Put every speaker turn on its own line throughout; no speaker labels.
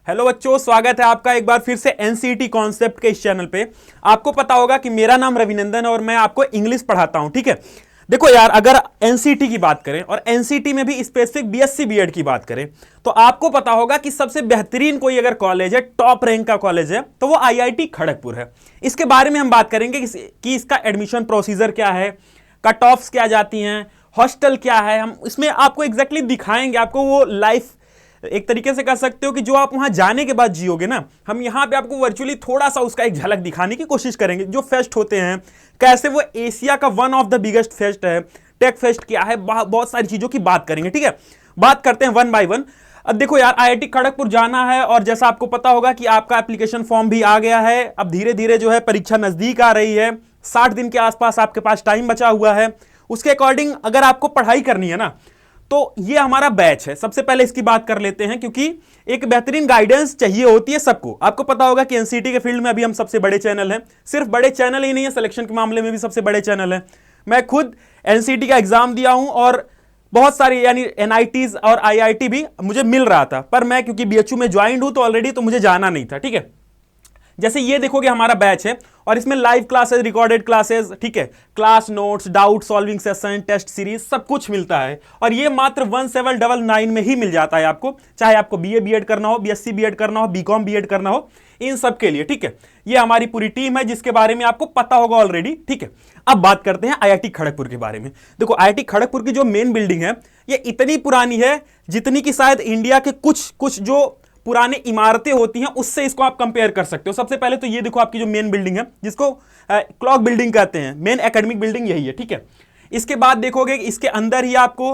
Hello बच्चों, स्वागत है आपका एक बार फिर से एनसीईटी कॉन्सेप्ट के इस चैनल पे। आपको पता होगा कि मेरा नाम रविनंदन है और मैं आपको इंग्लिश पढ़ाता हूं। ठीक है, देखो यार, अगर एनसीईटी की बात करें और एनसीईटी में भी स्पेसिफिक बीएससी बीएड की बात करें तो आपको पता होगा कि सबसे बेहतरीन कोई अगर कॉलेज है, टॉप रैंक का कॉलेज है, तो वो आईआईटी खड़गपुर है। इसके बारे में हम बात करेंगे कि इसका एडमिशन प्रोसीजर क्या है, कट ऑफ्स क्या जाती हैं, हॉस्टल क्या है। हम इसमें आपको एग्जैक्टली दिखाएंगे, आपको वो लाइफ एक तरीके से कह सकते हो कि जो आप वहां जाने के बाद जियोगे ना, हम यहां पे आपको वर्चुअली थोड़ा सा उसका एक झलक दिखाने की कोशिश करेंगे। जो फेस्ट होते हैं, कैसे वो एशिया का one of the biggest fest है, टेक फेस्ट क्या है, बहुत सारी चीजों की बात करेंगे। ठीक है, बात करते हैं वन बाय वन। अब देखो यार, आईआईटी खड़गपुर जाना है और जैसा आपको पता होगा कि आपका एप्लीकेशन फॉर्म भी आ गया है। अब धीरे धीरे जो है परीक्षा नजदीक आ रही है, 60 दिन के आसपास आपके पास टाइम बचा हुआ है। उसके अकॉर्डिंग अगर आपको पढ़ाई करनी है ना, तो ये हमारा बैच है। सबसे पहले इसकी बात कर लेते हैं, क्योंकि एक बेहतरीन गाइडेंस चाहिए होती है सबको। आपको पता होगा कि एनसीईटी के फील्ड में अभी हम सबसे बड़े चैनल हैं। सिर्फ बड़े चैनल ही नहीं है, सिलेक्शन के मामले में भी सबसे बड़े चैनल हैं। मैं खुद एनसीईटी का एग्जाम दिया हूं और बहुत सारी यानी एनआईटीज और आईआईटी भी मुझे मिल रहा था, पर मैं क्योंकि बीएचयू में ज्वाइंट हूं तो ऑलरेडी, तो मुझे जाना नहीं था। ठीक है, जैसे ये देखोगे हमारा बैच है और इसमें लाइव क्लासेस, रिकॉर्डेड क्लासेस, ठीक है, class notes, doubt solving session, test series, सब कुछ मिलता है। और ये मात्र 1799 में ही मिल जाता है आपको, चाहे आपको बीए बीएड करना हो, बीएससी बीएड करना हो, बीकॉम बीएड करना हो, इन सब के लिए। ठीक है, ये हमारी पूरी टीम है जिसके बारे में आपको पता होगा ऑलरेडी। ठीक है, अब बात करते हैं आईआईटी खड़गपुर के बारे में। देखो, आईआईटी खड़गपुर की जो मेन बिल्डिंग है, ये इतनी पुरानी है जितनी कि शायद इंडिया के कुछ जो पुरानी इमारतें होती हैं उससे इसको आप कंपेयर कर सकते हो। सबसे पहले तो ये देखो, आपकी जो मेन बिल्डिंग है, जिसको क्लॉक बिल्डिंग कहते हैं, मेन एकेडमिक बिल्डिंग यही है। ठीक है, इसके बाद देखोगे इसके अंदर ही आपको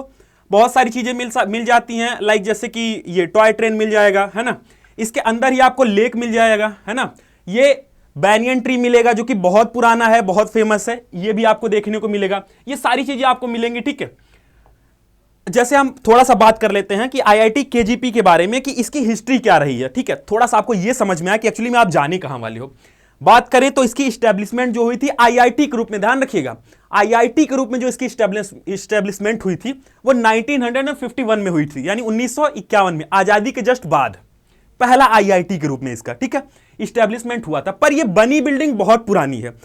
बहुत सारी चीजें मिल जाती हैं, लाइक जैसे कि ये टॉय ट्रेन मिल जाएगा, है ना। इसके अंदर ही आपको लेक मिल जाएगा, है ना। ये बैनियन ट्री मिलेगा जो कि बहुत पुराना है, बहुत फेमस है, ये भी आपको देखने को मिलेगा। ये सारी चीजें आपको मिलेंगी। ठीक है, जैसे हम थोड़ा सा बात कर लेते हैं कि आईआईटी केजीपी के बारे में, कि इसकी हिस्ट्री क्या रही है। ठीक है, थोड़ा सा आपको यह समझ में आया कि एक्चुअली में आप जाने कहां वाले हो। बात करें तो इसकी स्टैब्लिशमेंट जो हुई थी आईआईटी के रूप में, ध्यान रखिएगा, आईआईटी के रूप में जो इसकी स्टैब्लिशमेंट हुई थी वो 1951 में हुई थी, यानी 1951 में, आजादी के जस्ट बाद पहला आईआईटी के रूप में इसका, ठीक है, स्टैब्लिशमेंट हुआ था। पर यह बनी बिल्डिंग बहुत पुरानी है।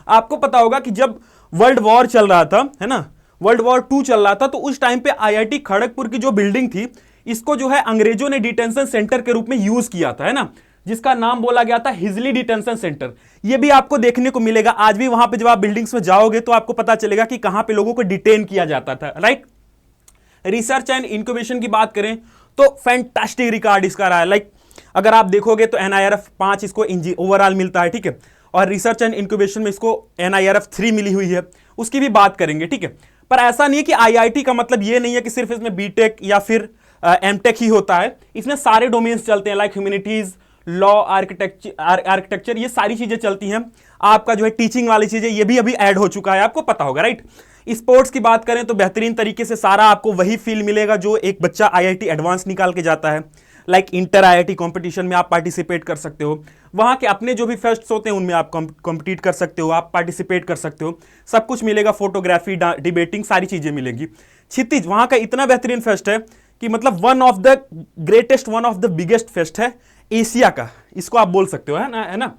आपको पता होगा कि जब वर्ल्ड वॉर चल रहा था, है ना, वर्ल्ड वॉर 2 चल रहा था, तो उस टाइम पे आईआईटी खड़गपुर की जो बिल्डिंग थी, इसको जो है अंग्रेजों ने डिटेंशन सेंटर के रूप में यूज किया था, है ना, जिसका नाम बोला गया था हिजली डिटेंशन सेंटर। ये भी आपको देखने को मिलेगा आज भी। वहां पे जब आप बिल्डिंग्स में जाओगे तो आपको पता चलेगा कि कहां पे लोगों को डिटेन किया जाता था, राइट। रिसर्च एंड इंक्यूबेशन की बात करें तो फैंटास्टिक रिकॉर्ड इसका रहा है। लाइक अगर आप देखोगे तो NIRF 5 इसको ओवरऑल मिलता है। ठीक है, और रिसर्च एंड इंक्यूबेशन में इसको NIRF 3 मिली हुई है, उसकी भी बात करेंगे। ठीक है, पर ऐसा नहीं है कि आईआईटी का मतलब ये नहीं है कि सिर्फ इसमें बीटेक या फिर एमटेक ही होता है। इसमें सारे डोमेन्स चलते हैं, लाइक ह्यूमैनिटीज, लॉ, आर्किटेक्चर, ये सारी चीजें चलती हैं। आपका जो है टीचिंग वाली चीजें, ये भी अभी ऐड हो चुका है, आपको पता होगा, राइट। स्पोर्ट्स की बात करें तो बेहतरीन तरीके से सारा आपको वही फील मिलेगा जो एक बच्चा आईआईटी एडवांस निकाल के जाता है। लाइक इंटर आईआईटी कंपटीशन में आप पार्टिसिपेट कर सकते हो, वहां के अपने जो भी फेस्ट्स होते हैं उनमें आप कॉम्पिटिट कर सकते हो, आप पार्टिसिपेट कर सकते हो, सब कुछ मिलेगा। फोटोग्राफी, डिबेटिंग, सारी चीजें मिलेंगी। क्षितिज वहां का इतना बेहतरीन फेस्ट है कि मतलब one of the greatest, one of the biggest fest है एशिया का, इसको आप बोल सकते हो, है ना।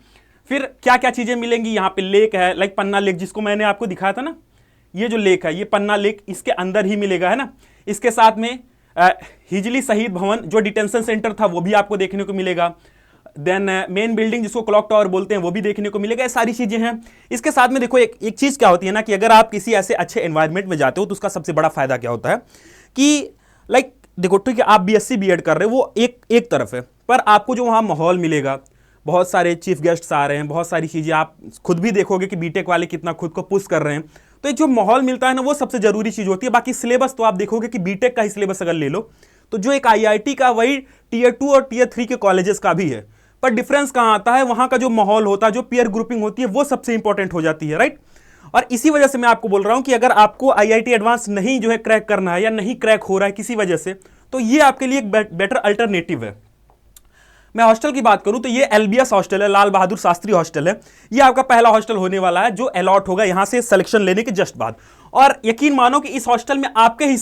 फिर क्या क्या चीजें मिलेंगी, यहाँ पे लेक है, लाइक पन्ना लेक, जिसको मैंने आपको दिखाया था ना, ये जो लेक है, ये पन्ना लेक इसके अंदर ही मिलेगा, है ना। इसके साथ में हिजली शहीद भवन जो डिटेंशन सेंटर था वो भी आपको देखने को मिलेगा। देन मेन बिल्डिंग जिसको क्लॉक टावर बोलते हैं वो भी देखने को मिलेगा। ये सारी चीजें हैं। इसके साथ में देखो एक चीज क्या होती है ना, कि अगर आप किसी ऐसे अच्छे एनवायरनमेंट में जाते हो तो उसका सबसे बड़ा फायदा क्या होता है कि लाइक देखो, ठीक है, आप बीएससी बीएड कर रहे हो, वो एक तरफ है, पर आपको जो वहां माहौल मिलेगा, बहुत सारे चीफ गेस्ट्स आ रहे हैं, बहुत सारी चीजें आप खुद भी देखोगे कि बीटेक वाले कितना खुद को पुश कर रहे हैं। तो जो माहौल मिलता है ना, वो सबसे जरूरी चीज होती है। बाकी सिलेबस तो आप देखोगे कि बीटेक का ही सिलेबस अगर ले लो तो जो एक आईआईटी का वही टियर 2 और टियर 3 के कॉलेजेस का भी है, पर डिफरेंस कहां आता है, वहां का जो माहौल होता है, जो पीयर ग्रुपिंग होती है, वो सबसे इंपॉर्टेंट हो जाती है, राइट। और इसी वजह से मैं आपको बोल रहा हूं कि अगर आपको आईआईटी एडवांस नहीं जो है क्रैक करना है, या नहीं क्रैक हो रहा है किसी वजह से, तो ये आपके लिए एक बेटर अल्टरनेटिव है। मैं हॉस्टल की बात करूं तो ये एलबीएस हॉस्टल है, लाल बहादुर शास्त्री हॉस्टल है। ये आपका पहला हॉस्टल होने वाला है जो अलॉट होगा यहां से सिलेक्शन लेने के जस्ट बाद। और यकीन मानो कि इस हॉस्टल में आपके ही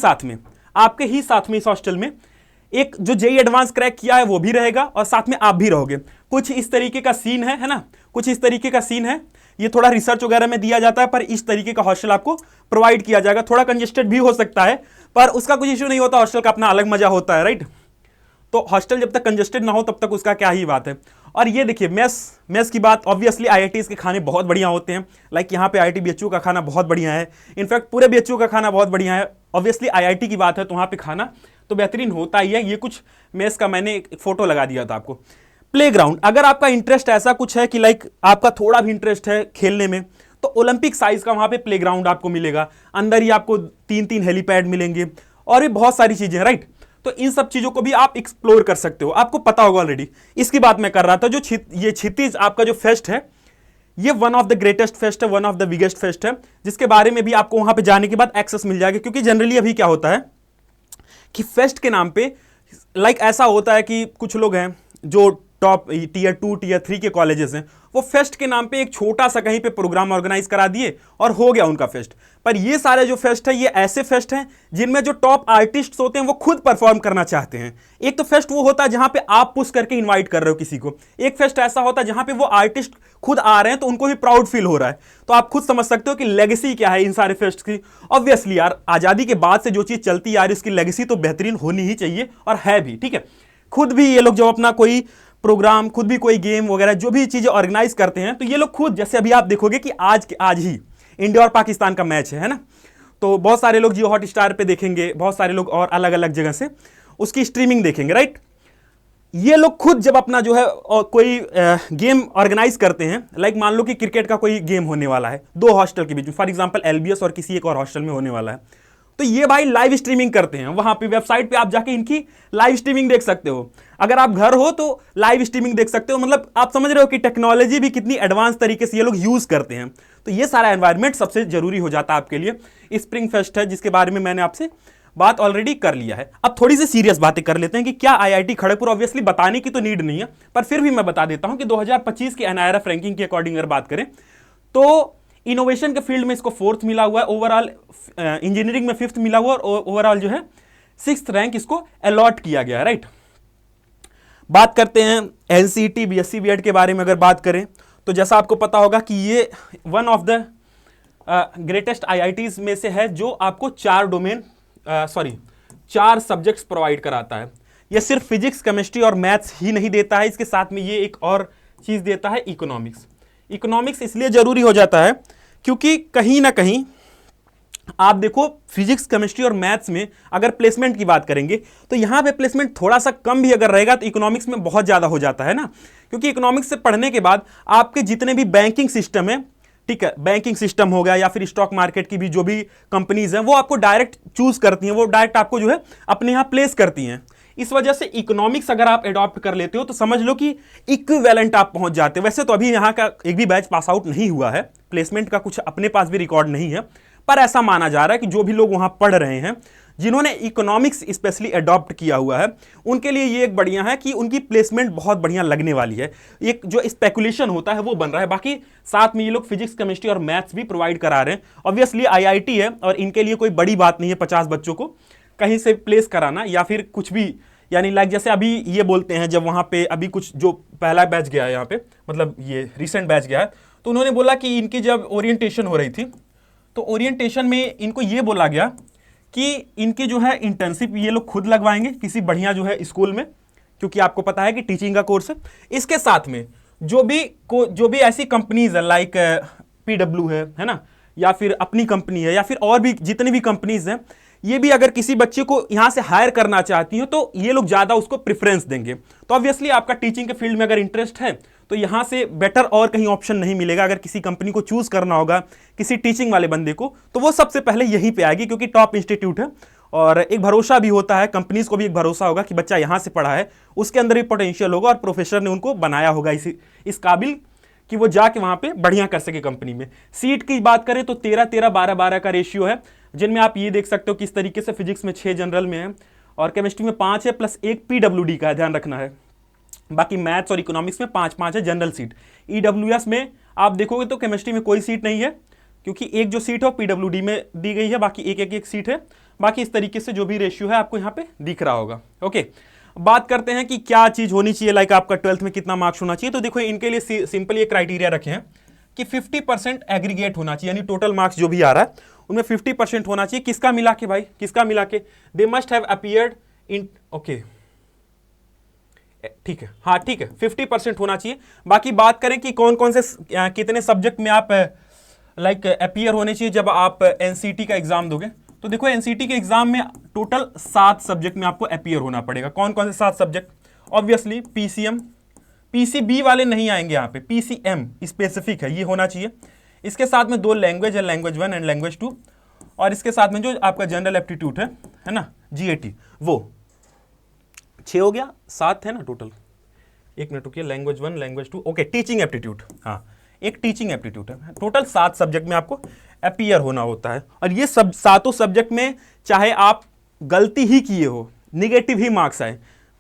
साथ में इस हॉस्टल में एक जो जेई एडवांस क्रैक किया है वो भी रहेगा और साथ में आप भी रहोगे। कुछ इस तरीके का सीन है ना, कुछ इस तरीके का सीन है। ये थोड़ा रिसर्च वगैरह में दिया जाता है, पर इस तरीके का हॉस्टल आपको प्रोवाइड किया जाएगा। थोड़ा कंजेस्टेड भी हो सकता है, पर उसका कुछ इश्यू नहीं होता, हॉस्टल का अपना अलग मजा होता है, राइट। तो हॉस्टल जब तक कंजेस्टेड ना हो तब तक उसका क्या ही बात है। और ये देखिए मेस की बात, ऑब्वियसली आईआईटीज के खाने बहुत बढ़िया होते हैं। लाइक यहाँ पे आईआईटी बीएचयू का खाना बहुत बढ़िया है, इनफैक्ट पूरे बीएचयू का खाना बहुत बढ़िया है। ऑब्वियसली आईआईटी की बात है तो वहाँ पे खाना तो बेहतरीन होता ही है। ये कुछ मेस का मैंने एक फोटो लगा दिया था आपको। प्लेग्राउंड, अगर आपका इंटरेस्ट ऐसा कुछ है कि लाइक आपका थोड़ा भी इंटरेस्ट है खेलने में, तो ओलंपिक साइज का वहाँ पे प्लेग्राउंड आपको मिलेगा। अंदर ही आपको 3-3 हेलीपैड मिलेंगे और भी बहुत सारी चीजें, राइट। तो इन सब चीजों को भी आप एक्सप्लोर कर सकते हो, आपको पता होगा ऑलरेडी। इसकी बात मैं कर रहा था, जो ये क्षितिज आपका जो फेस्ट है, ये one of the greatest fest है, one of the biggest fest है, जिसके बारे में भी आपको वहां पे जाने के बाद एक्सेस मिल जाएगा। क्योंकि जनरली अभी क्या होता है कि फेस्ट के नाम पे लाइक ऐसा होता है कि कुछ लोग हैं जो टॉप टीयर 2 टीयर 3 के कॉलेजेस हैं, वो फेस्ट के नाम पे एक छोटा सा कहीं पे प्रोग्राम ऑर्गेनाइज करा दिए और हो गया उनका फेस्ट। पर ये सारे जो फेस्ट है, ये ऐसे फेस्ट हैं जिनमें जो टॉप आर्टिस्ट होते हैं वो खुद परफॉर्म करना चाहते हैं। एक तो फेस्ट वो होता है जहां पे आप पुश करके इनवाइट कर रहे हो किसी को, एक फेस्ट ऐसा होता है जहां पे वो आर्टिस्ट खुद आ रहे हैं तो उनको भी प्राउड फील हो रहा है। तो आप खुद समझ सकते हो कि लेगेसी क्या है इन सारे फेस्ट की। ऑब्वियसली यार, आजादी के बाद से जो चीज चलती आ रही है उसकी लेगेसी तो बेहतरीन होनी ही चाहिए, और है भी, ठीक है। खुद भी ये लोग जब अपना कोई प्रोग्राम, खुद भी कोई गेम वगैरह जो भी चीजें ऑर्गेनाइज करते हैं, तो ये लोग खुद, जैसे अभी आप देखोगे कि आज ही इंडिया और पाकिस्तान का मैच है ना, तो बहुत सारे लोग जियो हॉटस्टार पे देखेंगे, बहुत सारे लोग और अलग अलग जगह से उसकी स्ट्रीमिंग देखेंगे, राइट। ये लोग खुद जब अपना जो है कोई गेम ऑर्गेनाइज करते हैं, लाइक मान लो कि क्रिकेट का कोई गेम होने वाला है 2 हॉस्टल के बीच में, फॉर एग्जांपल एलबीएस और किसी एक और हॉस्टल में होने वाला है, तो ये भाई लाइव स्ट्रीमिंग करते हैं। वहां पे वेबसाइट पे आप जाके इनकी लाइव स्ट्रीमिंग देख सकते हो। अगर आप घर हो तो लाइव स्ट्रीमिंग देख सकते हो। मतलब आप समझ रहे हो कि टेक्नोलॉजी भी कितनी एडवांस तरीके से ये लोग यूज करते हैं। तो ये सारा एनवायरनमेंट सबसे जरूरी हो जाता है आपके लिए। स्प्रिंग फेस्ट है जिसके बारे में मैंने आपसे बात ऑलरेडी कर लिया है। अब थोड़ी सी सीरियस बातें कर लेते हैं कि क्या आईआईटी खड़गपुर, ऑब्वियसली बताने की तो नीड नहीं है, पर फिर भी मैं बता देता हूं कि 2025 की एनआईआरएफ रैंकिंग के अकॉर्डिंग अगर बात करें तो इनोवेशन के फील्ड में इसको 4th मिला हुआ है, ओवरऑल इंजीनियरिंग में 5th मिला हुआ, और ओवरऑल जो है 6th रैंक इसको अलॉट किया गया है, राइट। बात करते हैं एनसीईटी बीएससी बीएड के बारे में। अगर बात करें तो जैसा आपको पता होगा कि ये one of the greatest IITs में से है जो आपको 4 सब्जेक्ट्स प्रोवाइड कराता है। ये सिर्फ फिजिक्स, केमिस्ट्री और मैथ्स ही नहीं देता है, इसके साथ में ये एक और चीज देता है, इकोनॉमिक्स। इकोनॉमिक्स इसलिए जरूरी हो जाता है क्योंकि कहीं ना कहीं आप देखो फिजिक्स, केमिस्ट्री और मैथ्स में अगर प्लेसमेंट की बात करेंगे तो यहां पे प्लेसमेंट थोड़ा सा कम भी अगर रहेगा तो इकोनॉमिक्स में बहुत ज्यादा हो जाता है ना। क्योंकि इकोनॉमिक्स से पढ़ने के बाद आपके जितने भी बैंकिंग सिस्टम है, ठीक है, बैंकिंग सिस्टम हो गया या फिर स्टॉक मार्केट की भी जो भी कंपनीज हैं, वो आपको डायरेक्ट चूज करती हैं, वो डायरेक्ट आपको जो है अपने यहां प्लेस करती हैं। इस वजह से इकोनॉमिक्स अगर आप एडॉप्ट कर लेते हो तो समझ लो कि इक्विवेलेंट आप पहुंच जाते हो। वैसे तो अभी यहाँ का एक भी बैच पास आउट नहीं हुआ है, प्लेसमेंट का कुछ अपने पास भी रिकॉर्ड नहीं है, पर ऐसा माना जा रहा है कि जो भी लोग वहां पढ़ रहे हैं, जिन्होंने इकोनॉमिक्स स्पेशली एडॉप्ट किया हुआ है, उनके लिए ये एक बढ़िया है कि उनकी प्लेसमेंट बहुत बढ़िया लगने वाली है। एक जो स्पेकुलेशन होता है वो बन रहा है। बाकी साथ में ये लोग फिजिक्स, केमिस्ट्री और मैथ्स भी प्रोवाइड करा रहे हैं। ऑब्वियसली आईआईटी है और इनके लिए कोई बड़ी बात नहीं है 50 बच्चों को कहीं से प्लेस कराना या फिर कुछ भी, यानी लाइक जैसे अभी ये बोलते हैं, जब वहां पे अभी कुछ जो पहला बैच गया है यहाँ पे, मतलब ये रिसेंट बैच गया है, तो उन्होंने बोला कि इनकी जब ओरिएंटेशन हो रही थी तो ओरिएंटेशन में इनको ये बोला गया कि इनकी जो है इंटर्नशिप ये लोग खुद लगवाएंगे किसी बढ़िया जो है स्कूल में, क्योंकि आपको पता है कि टीचिंग का कोर्स है। इसके साथ में जो भी ऐसी कंपनीज है, लाइक पीडब्ल्यू है ना, या फिर अपनी कंपनी है, या फिर और भी जितनी भी कंपनीज हैं, ये भी अगर किसी बच्चे को यहां से हायर करना चाहती हो तो ये लोग ज्यादा उसको प्रेफरेंस देंगे। तो ऑब्वियसली आपका टीचिंग के फील्ड में अगर इंटरेस्ट है तो यहां से बेटर और कहीं ऑप्शन नहीं मिलेगा। अगर किसी कंपनी को चूज करना होगा किसी टीचिंग वाले बंदे को, तो वो सबसे पहले यहीं पे आएगी, क्योंकि टॉप इंस्टीट्यूट है और एक भरोसा भी होता है, कंपनीज को भी एक भरोसा होगा कि बच्चा यहां से पढ़ा है, उसके अंदर भी पोटेंशियल होगा और प्रोफेसर ने उनको बनाया होगा इस काबिल कि वो जाके वहां पे बढ़िया कर सके कंपनी में। सीट की बात करें तो 13-13, 12-12 का रेशियो है, जिनमें आप ये देख सकते हो किस तरीके से फिजिक्स में 6 जनरल में है और केमिस्ट्री में 5 है, प्लस 1 पीडब्ल्यूडी का है, ध्यान रखना है। बाकी मैथ्स और इकोनॉमिक्स में 5-5 है जनरल सीट। ईडब्ल्यूएस में आप देखोगे तो केमिस्ट्री में कोई सीट नहीं है, क्योंकि एक जो सीट है वो पीडब्ल्यूडी में दी गई है, बाकी एक एक एक सीट है। बाकी इस तरीके से जो भी रेशियो है आपको यहाँ पे दिख रहा होगा। ओके, बात करते हैं कि क्या चीज होनी चाहिए, लाइक आपका 12th में कितना मार्क्स होना चाहिए। तो देखो इनके लिए सिंपल ये क्राइटेरिया रखे हैं कि 50% एग्रीगेट होना चाहिए, यानी टोटल मार्क्स जो भी आ रहा है उनमें 50% होना चाहिए। किसका मिला के भाई, किसका मिला के? They must have appeared in, okay ठीक है, हाँ ठीक है, 50% होना चाहिए। बाकी बात करें कि कौन कौन से कितने सब्जेक्ट में आप लाइक अपीयर होने चाहिए जब आप एनसीटी का एग्जाम दोगे। तो देखो एनसीटी के एग्जाम में टोटल 7 सब्जेक्ट में आपको अपीयर होना पड़ेगा। कौन कौन से 7 सब्जेक्ट? ऑब्वियसली पीसीएम, पीसीबी वाले नहीं आएंगे यहाँ पे, पीसीएम स्पेसिफिक है, ये होना चाहिए। इसके साथ में 2 लैंग्वेज है, लैंग्वेज 1 एंड लैंग्वेज 2, और इसके साथ में जो आपका जनरल एप्टीट्यूड है ना, जीएटी, वो 6 हो गया, 7 है ना टोटल। एक मिनट रुकिए, language 1 language 2, okay, teaching aptitude, हाँ एक टीचिंग एप्टीट्यूड है। टोटल 7 सब्जेक्ट में आपको अपीयर होना होता है। और ये सब 7 सब्जेक्ट में चाहे आप गलती ही किए हो, निगेटिव ही मार्क्स आए,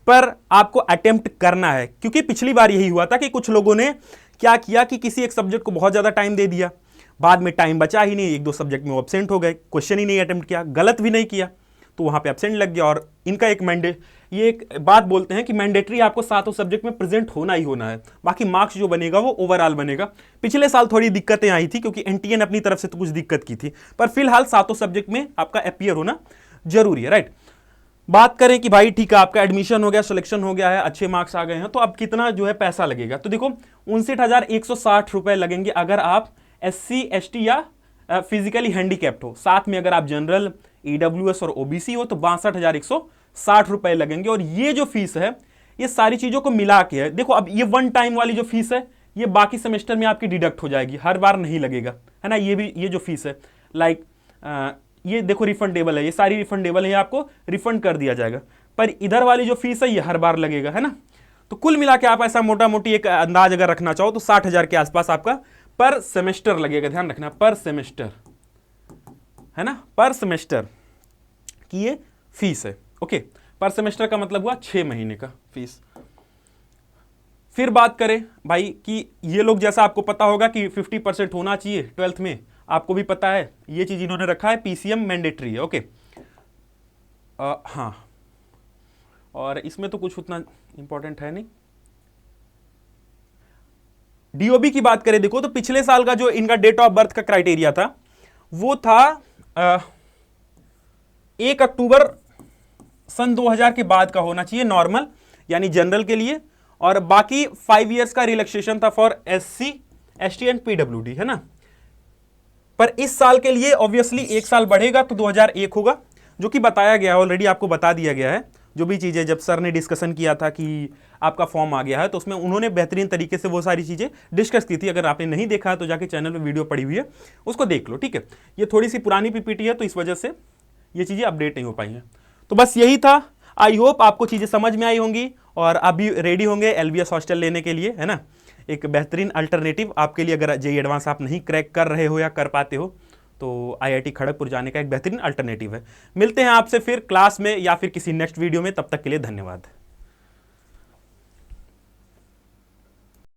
पर आपको अटेम्प्ट करना है। क्योंकि पिछली बार यही हुआ था कि कुछ लोगों ने क्या किया कि किसी एक सब्जेक्ट को बहुत ज्यादा टाइम दे दिया, बाद में टाइम बचा ही नहीं, 1-2 सब्जेक्ट में वो एब्सेंट हो गए, क्वेश्चन ही नहीं अटेम्प्ट किया, गलत भी नहीं किया, तो वहां पे एब्सेंट लग गया। और इनका एक ये एक बात बोलते हैं कि मैंडेटरी आपको 7 सब्जेक्ट में प्रेजेंट होना ही होना है, बाकी मार्क्स जो बनेगा वो ओवरऑल बनेगा। पिछले साल थोड़ी दिक्कतें आई थी क्योंकि एनटीए ने अपनी तरफ से तो कुछ दिक्कत की थी, पर फिलहाल 7 सब्जेक्ट में आपका अपीयर होना जरूरी है, राइट। बात करें कि भाई ठीक है, आपका एडमिशन हो गया, सिलेक्शन हो गया है, अच्छे मार्क्स आ गए हैं, तो अब कितना जो है पैसा लगेगा। तो देखो 59,160 रुपए लगेंगे अगर आप SC ST या फिजिकली हैंडीकैप्ड हो। साथ में अगर आप जनरल, EWS और ओबीसी हो तो 62,160 रुपए लगेंगे। और ये जो फीस है ये सारी चीजों को मिला के है। देखो अब ये 1 टाइम वाली जो फीस है ये बाकी सेमेस्टर में आपकी डिडक्ट हो जाएगी, हर बार नहीं लगेगा, है ना। ये जो फीस है लाइक ये देखो रिफंडेबल है, ये सारी रिफंडेबल है, ये आपको रिफंड कर दिया जाएगा। पर इधर वाली जो फीस है ये हर बार लगेगा, है ना। तो कुल मिला के आप ऐसा मोटा मोटी एक अंदाज अगर रखना चाहो तो 60,000 के आसपास आपका पर सेमेस्टर लगेगा। ध्यान रखना, पर सेमेस्टर, है ना, पर सेमेस्टर की ये फीस है। ओके, पर सेमेस्टर का मतलब हुआ 6 महीने का फीस। फिर बात करें भाई कि ये लोग, जैसा आपको पता होगा कि 50% होना चाहिए 12th में, आपको भी पता है ये चीज इन्होंने रखा है, पीसीएम मैंडेटरी है। ओके, हाँ, और इसमें तो कुछ उतना इंपॉर्टेंट है नहीं। डीओबी की बात करें देखो तो पिछले साल का जो इनका डेट ऑफ बर्थ का क्राइटेरिया था वो था 1 अक्टूबर सन 2000 के बाद का होना चाहिए नॉर्मल, यानी जनरल के लिए, और बाकी 5 इयर्स का रिलैक्सेशन था for SC ST and PWD, है ना। पर इस साल के लिए ऑब्वियसली 1 साल बढ़ेगा तो 2001 होगा, जो कि बताया गया ऑलरेडी, आपको बता दिया गया है। जो भी चीजें जब सर ने डिस्कशन किया था कि आपका फॉर्म आ गया है तो उसमें उन्होंने बेहतरीन तरीके से वो सारी चीजें डिस्कस की थी। अगर आपने नहीं देखा है तो जाके चैनल पे वीडियो पड़ी हुई है, उसको देख लो, ठीक है। ये थोड़ी सी पुरानी पीपीटी है तो इस वजह से ये चीजें अपडेट नहीं हो पाई हैं। तो बस यही था। आई होप आपको चीजें समझ में आई होंगी और आप भी रेडी होंगे LBS हॉस्टल लेने के लिए, है ना। एक बेहतरीन अल्टरनेटिव आपके लिए, अगर JEE एडवांस आप नहीं क्रैक कर रहे हो या कर पाते हो तो IIT खड़गपुर जाने का एक बेहतरीन अल्टरनेटिव है। मिलते हैं आपसे फिर क्लास में या फिर किसी नेक्स्ट वीडियो में, तब तक के लिए धन्यवाद।